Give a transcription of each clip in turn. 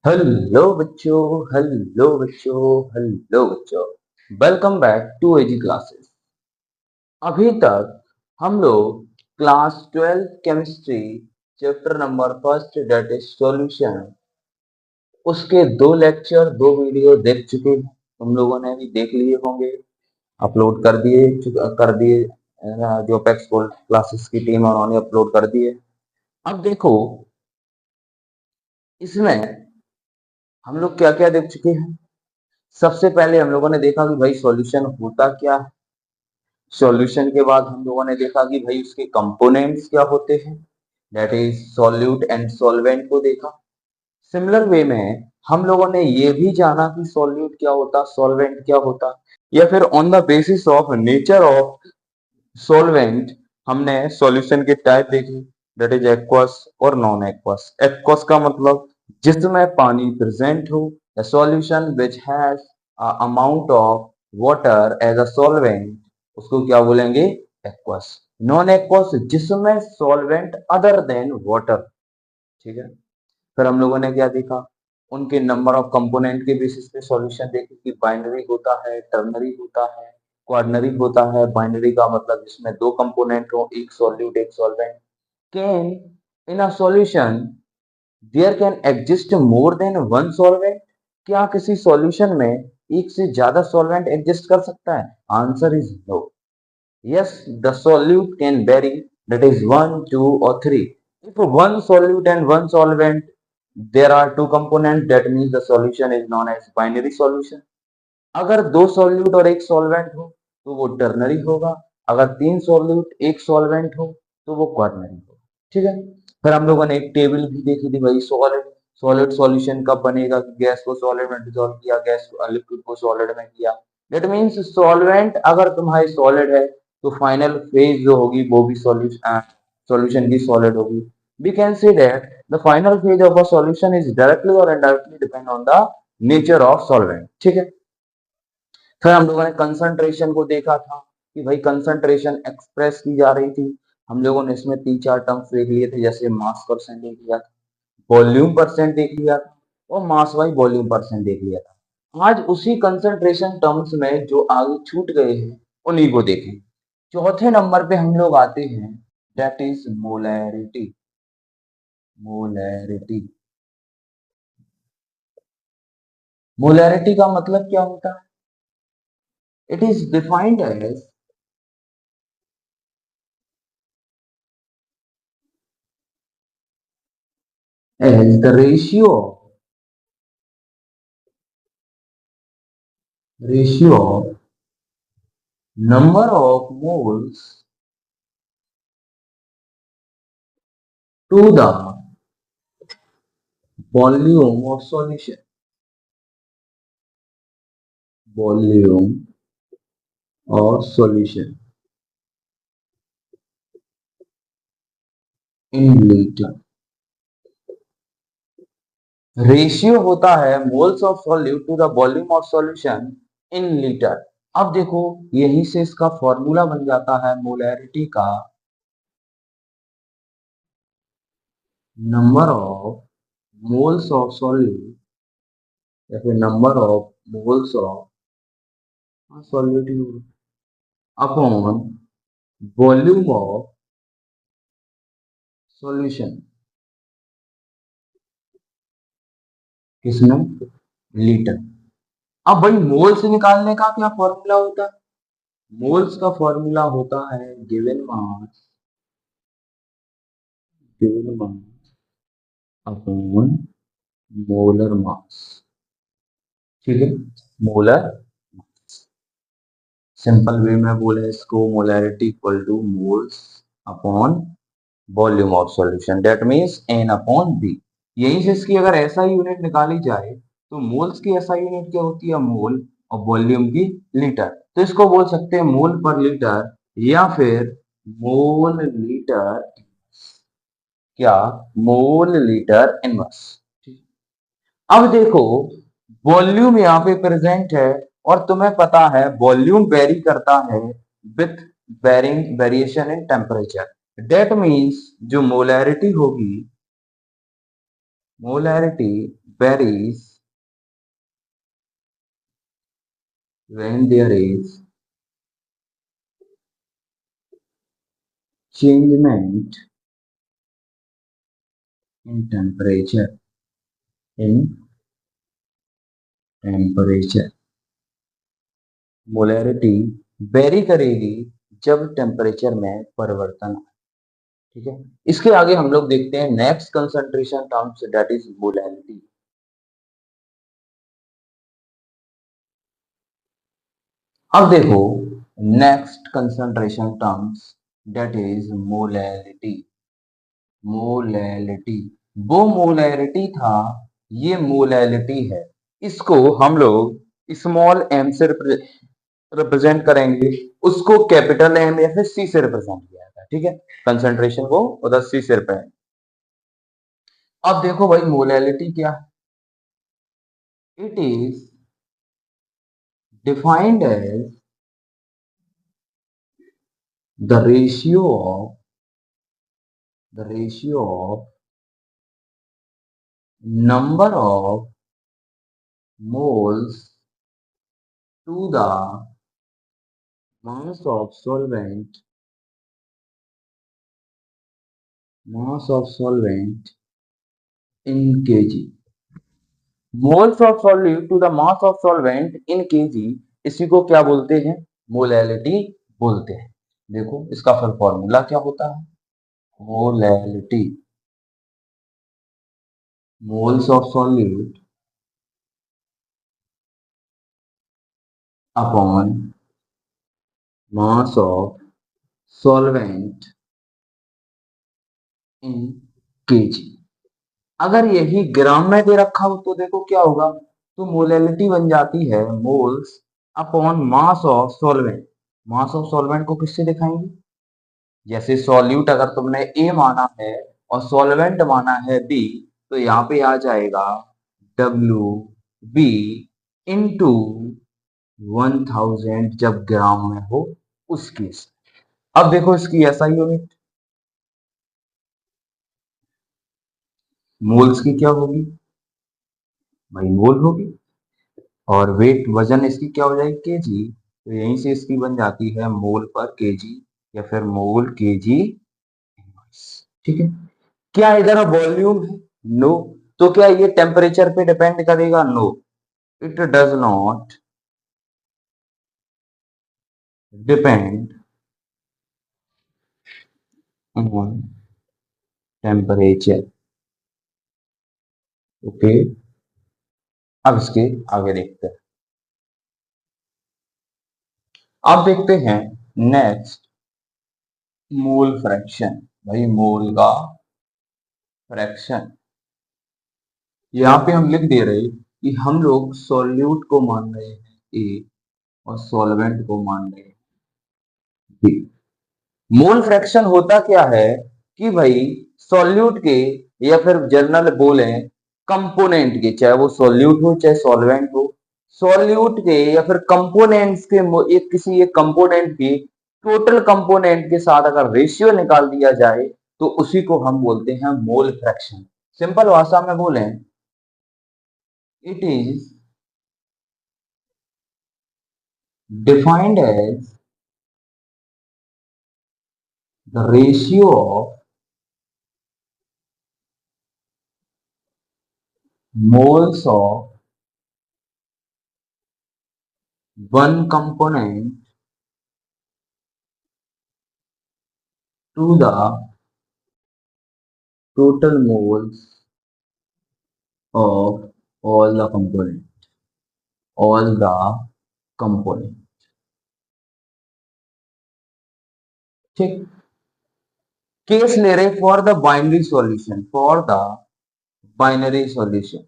Hello बच्चों। Welcome back to AG classes. अभी तक हम लोग class 12 chemistry chapter number first that is solution उसके दो लेक्चर दो वीडियो देख चुके हैं। तुम लोगों ने भी देख लिए होंगे, अपलोड कर दिए जो अपेक्स गोल्ड क्लासेस की टीम है उन्होंने अपलोड कर दिए। अब देखो, इसमें हम लोग क्या क्या देख चुके हैं। सबसे पहले हम लोगों ने देखा कि भाई सॉल्यूशन होता क्या है। सॉल्यूशन के बाद हम लोगों ने देखा कि भाई उसके कंपोनेंट्स क्या होते हैं, that is solute and solvent को देखा। सिमिलर वे में हम लोगों ने ये भी जाना कि सॉल्यूट क्या होता, सॉल्वेंट क्या होता, या फिर on the basis of nature of solvent हमने सॉल्यूशन के टाइप देखे, दैट इज एक्वस और नॉन एक्वस। एक्वस का मतलब जिसमें पानी प्रेजेंट हो, a solution which has a amount of water as a solvent, उसको क्या बोलेंगे, एक्वस। नॉन एक्वस जिसमें सॉल्वेंट अदर देन वाटर। ठीक है। फिर हम लोगों ने क्या देखा, उनके नंबर ऑफ कंपोनेंट के बेसिस पे सॉल्यूशन देखे कि बाइनरी होता है, टर्नरी होता है, क्वार्नरी होता है। बाइनरी का मतलब जिसमें दो कंपोनेंट हो, एक सॉल्यूट एक solvent. Can in a solution there can exist more than one solvent, क्या किसी सॉल्यूशन में एक से ज्यादा सॉल्वेंट एग्जिस्ट कर सकता है? Answer is no. Yes, the solute can vary, that is one two और three. if one solute and one solvent there are two components, that means the solution is known as binary solution। अगर दो solute और एक solvent हो तो वो ternary होगा, अगर तीन सॉल्यूट एक सॉल्वेंट हो तो वो क्वार्नरी होगा। ठीक है। फिर हम लोगों ने एक टेबल भी देखी थी भाई, सॉलिड सॉलिड सॉल्यूशन कब बनेगा कि गैस को सॉलिड में डिसॉल्व किया, गैस लिक्विड को सॉलिड में किया। दैट मींस सॉल्वेंट अगर तुम्हारी सॉलिड है तो फाइनल फेज जो होगी वो भी सॉल्यूशन की सॉलिड होगी। we can say that the final phase of a solution is directly or indirectly depend on the nature of solvent। ठीक है। फिर हम लोगों ने कंसंट्रेशन को देखा था कि भाई कंसंट्रेशन एक्सप्रेस की जा रही थी। हम लोगों ने इसमें तीन चार टर्म्स देख लिए थे, जैसे मास परसेंट देख लिया था, वॉल्यूम परसेंट देख लिया था, और मास बाई वॉल्यूम परसेंट देख लिया था। आज उसी कंसंट्रेशन टर्म्स में जो आगे छूट गए हैं उन्हीं को देखें। चौथे नंबर पे हम लोग आते हैं, that is molarity. Molarity molarity का मतलब क्या होता है? It is defined as the ratio of number of moles to the volume of solution। volume of solution in liter। Ratio होता है moles of solute to the volume of solution in litre. अब देखो, यही से इसका formula बन जाता है मोलैरिटी का, number of moles of solute या फिर number of moles of solute upon volume of solution. किसमें? लीटर। अब भाई मोल्स निकालने का क्या फॉर्मूला होता है? मोल्स का फॉर्मूला होता है given mass upon molar mass. ठीक है। मोलर, सिंपल वे में बोले इसको, molarity equal to moles upon volume of solution, that means N upon B. यहीं से इसकी अगर ऐसा यूनिट निकाली जाए तो मोल्स की ऐसा यूनिट क्या होती है? मोल। और वॉल्यूम की लीटर। तो इसको बोल सकते हैं मोल पर लीटर या फिर मोल लीटर। क्या? Mole litre inverse. अब देखो, वॉल्यूम यहाँ पे प्रेजेंट है और तुम्हें पता है वॉल्यूम वेरी करता है with varying variation in temperature. That means जो मोलैरिटी होगी, molarity varies when there is changement in temperature. In temperature, molarity vary करेगी जब टेम्परेचर में परिवर्तन आए। ठीक है, इसके आगे हम लोग देखते हैं next concentration terms that is molarity. अब देखो next concentration terms that is molarity. Molarity, वो मोलैरिटी था, ये मोलैरिटी है। इसको हम लोग स्मॉल एम से रिप्रेजेंट करेंगे, उसको कैपिटल एम या फिर सी से रिप्रेजेंट किया जाता है। ठीक है, कंसंट्रेशन को उधर सी से रिप्रेजेंट। अब देखो भाई मोलैरिटी क्या है, it is defined as the ratio of number of moles to the mass of solvent in kg। moles of solute to the mass of solvent in kg, इसी को क्या बोलते हैं, मोलैलिटी बोलते हैं। देखो इसका फिर फॉर्मूला क्या होता है, molality moles of solute upon mass of solvent in kg। अगर यही ग्राम में दे रखा हो तो देखो क्या होगा, तो मोलैलिटी बन जाती है moles upon mass of solvent. Mass of solvent को किससे दिखाएंगे, जैसे सॉल्यूट अगर तुमने ए माना है और सॉल्वेंट माना है बी, तो यहाँ पे आ जाएगा डब्ल्यू बी इंटू 1000 जब ग्राम में हो उस केस। अब देखो इसकी एसआई यूनिट मोल्स की क्या होगी भाई, मोल होगी, और वेट वजन इसकी क्या हो जाएगी, केजी। तो यहीं से इसकी बन जाती है मोल पर केजी या फिर मोल केजी। ठीक है, क्या इधर वॉल्यूम है, नो। तो क्या ये टेम्परेचर पे डिपेंड करेगा, no, it does not depend on temperature. Okay, अब इसके आगे देखते हैं। अब देखते हैं नेक्स्ट मोल फ्रैक्शन। भाई मोल का फ्रैक्शन, यहाँ पे हम लिख दे रहे कि हम लोग सॉल्यूट को मान रहे हैं ए और सॉल्वेंट को मान रहे हैं बी। मोल फ्रैक्शन होता क्या है कि भाई सॉल्यूट के या फिर जनरल बोले कंपोनेंट के, चाहे वो सॉल्यूट हो चाहे सॉल्वेंट हो, सॉल्यूट के या फिर कंपोनेंट्स के एक किसी एक कंपोनेंट की टोटल कंपोनेंट के साथ अगर रेशियो निकाल दिया जाए तो उसी को हम बोलते हैं मोल फ्रैक्शन। सिंपल भाषा में बोले it is defined as the ratio of moles of one component to the total moles of all the component। ठीक, केस ले रहे for the binary solution, for the binary solution.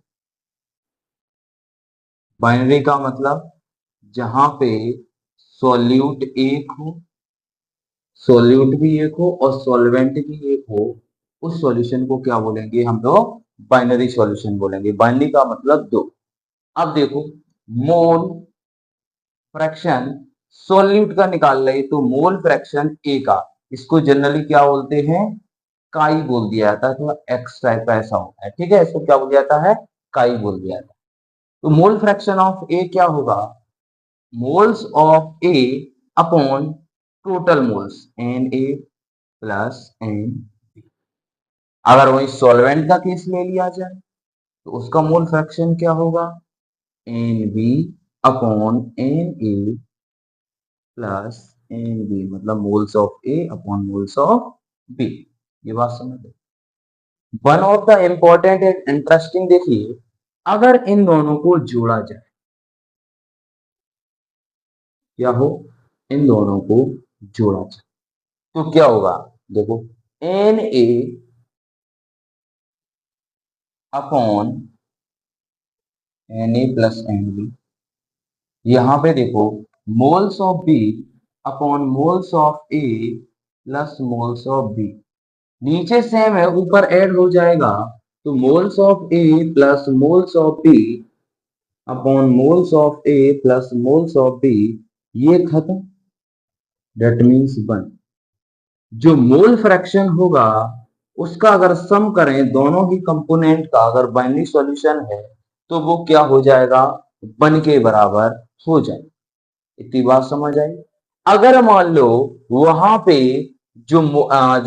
Binary का मतलब जहां पे सॉल्यूट एक हो, सॉल्यूट भी एक हो और सॉल्वेंट भी एक हो, उस सॉल्यूशन को क्या बोलेंगे हम लोग, बाइनरी सॉल्यूशन बोलेंगे। बाइनरी का मतलब दो। अब देखो मोल फ्रैक्शन सॉल्यूट का निकाल रहे तो मोल फ्रैक्शन ए का, इसको जनरली क्या बोलते हैं, काई बोल दिया जाता है, तो एक्स टाइप का ऐसा होता है। ठीक है, इसको क्या बोल जाता है, काई बोल दिया था। तो मोल फ्रैक्शन ऑफ ए क्या होगा, moles of A upon total moles N A plus N B. अगर वही सॉल्वेंट का केस ले लिया जाए तो उसका मोल फ्रैक्शन क्या होगा, N B upon N A plus N B, मतलब moles of A upon moles of B. ये बात समझ लो। One of the important and interesting देखिए, अगर इन दोनों को जोड़ा जाए, क्या हो, इन दोनों को जोड़ा जाए तो क्या होगा, देखो N A upon N A plus N B, यहां पे देखो moles of B upon moles of A plus moles of B, नीचे सेम है ऊपर ऐड हो जाएगा, तो moles of A plus moles of B upon moles of A plus moles of B, ये खत्म, डेट मीन्स वन। जो mole fraction होगा उसका अगर सम करें दोनों ही कंपोनेंट का, अगर बाइनरी सॉल्यूशन है तो वो क्या हो जाएगा, वन के बराबर हो जाए। इतनी बात समझ आई। अगर मान लो वहां पे जो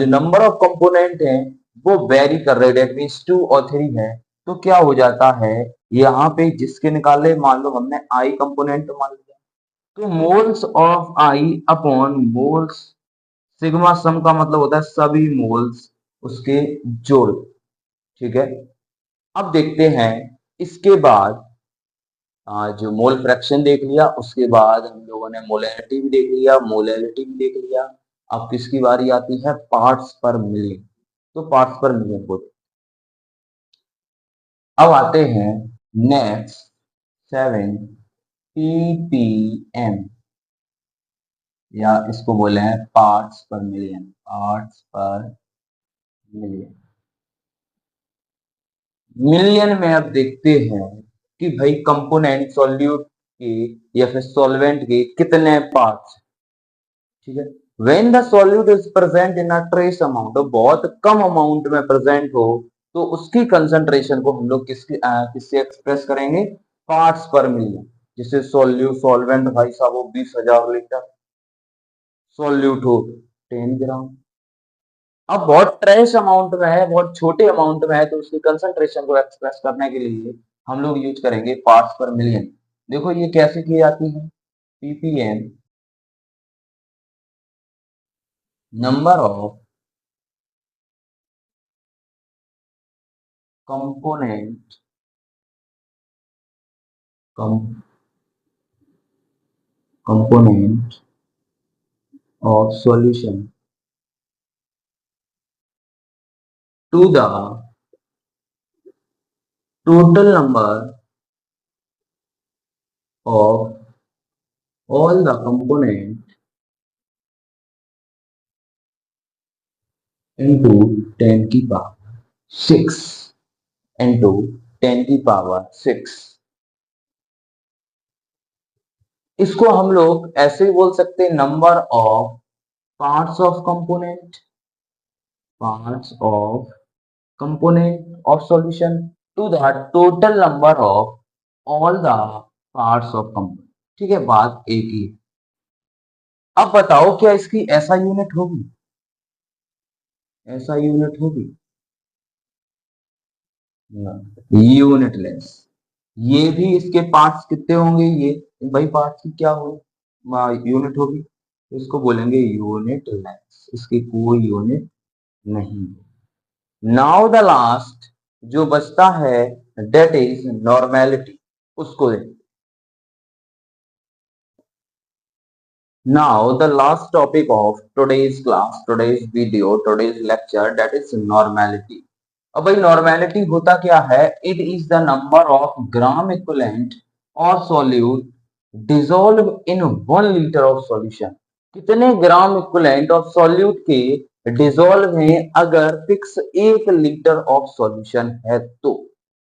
नंबर ऑफ कंपोनेंट है वो वेरी कर रहे, डेट मीन्स 2 और 3 है, तो क्या हो जाता है, यहाँ पे जिसके निकाले, मान लो हमने आई कंपोनेंट मान लिया, तो moles of I upon moles, sigma sum का मतलब होता है सभी मोल्स उसके जोड़, ठीक है। अब देखते हैं इसके बाद, जो मोल फ्रैक्शन देख लिया, उसके बाद हम लोगों ने मोलैरिटी भी देख लिया, मोलैरिटी भी देख लिया। अब किसकी बारी आती है, पार्ट्स पर मिलियन। तो पार्ट्स पर मिलियन को अब आते हैं नेक्स्ट 7 ppm, या इसको बोले हैं पार्ट्स पर मिलियन, पार्ट्स पर मिलियन। मिलियन में अब देखते हैं कि भाई कंपोनेंट सॉल्यूट के या फिर सॉल्वेंट के कितने पार्ट्स, ठीक है। When the solute is present in a trace amount, तो बहुत कम अमाउंट में प्रेजेंट हो तो उसकी कंसंट्रेशन को हम लोग किससे एक्सप्रेस करेंगे, पार्ट्स पर मिलियन। जैसे सॉल्वेंट भाई साहब वो 20,000 लीटर, सॉल्यूट हो 10 ग्राम। अब बहुत ट्रेस अमाउंट में है, बहुत छोटे अमाउंट में है, तो उसकी कंसंट्रेशन को एक्सप्रेस करने के लिए हम लोग यूज करेंगे पार्ट्स पर मिलियन। देखो ये कैसे की जाती है, ppm number of component component of solution to the total number of all the component into 10 की पावर 6 into 10 की पावर 6। इसको हम लोग ऐसे ही बोल सकते हैं, number of parts of component, parts of component of solution to the total number of all the parts of component। ठीक है, बात एक ही। अब बताओ क्या इसकी ऐसा यूनिट होगी, ऐसा यूनिट होगी, यूनिटलेस। ये भी इसके पार्ट्स कितने होंगे, ये भाई पार्ट्स की क्या हो यूनिट होगी, तो इसको बोलेंगे यूनिटलेस, इसकी कोई यूनिट नहीं। नाउ द लास्ट जो बचता है डेट इज नॉर्मेलिटी, उसको देखें। Now the last topic of today's class, today's video, today's lecture, that is normality। अब भाई नॉर्मेलिटी होता क्या है, it is the number of gram equivalent और solute dissolve in 1 litre of solution. कितने gram equivalent of solute के dissolve हैं अगर फिक्स 1 लीटर ऑफ सॉल्यूशन है तो।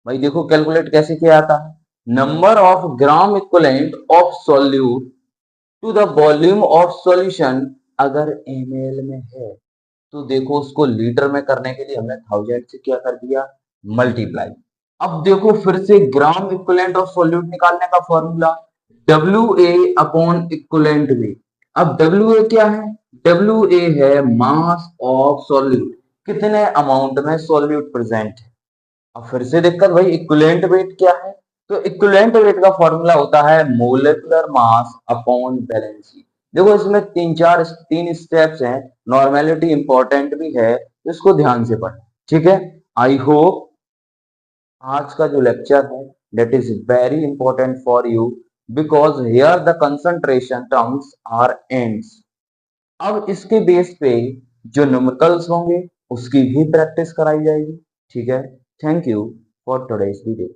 भाई देखो कैलकुलेट कैसे किया जाता है, number of gram equivalent of solute to the volume of solution, अगर ml में है तो देखो उसको लीटर में करने के लिए हमने 1000 से क्या कर दिया, मल्टीप्लाई। अब देखो फिर से ग्राम इक्विवेलेंट ऑफ सॉल्यूट निकालने का formula WA upon equivalent weight. अब WA क्या है? WA है मास ऑफ सॉल्यूट, कितने अमाउंट में सॉल्यूट प्रेजेंट है। अब फिर से दिक्कत भाई, इक्विवेलेंट वेट क्या है? तो इक्विवेलेंट वेट का फॉर्मूला होता है molecular mass upon balance sheet. देखो इसमें तीन स्टेप्स हैं, नॉर्मेलिटी इंपॉर्टेंट भी है, तो इसको ध्यान से पढ़ना, ठीक है। आई होप आज का जो लेक्चर है that is very important for you because here the concentration terms are ends। अब इसके बेस पे जो न्यूमेरिकल्स होंगे उसकी भी प्रैक्टिस कराई जाएगी, ठीक है। Thank you for today's video.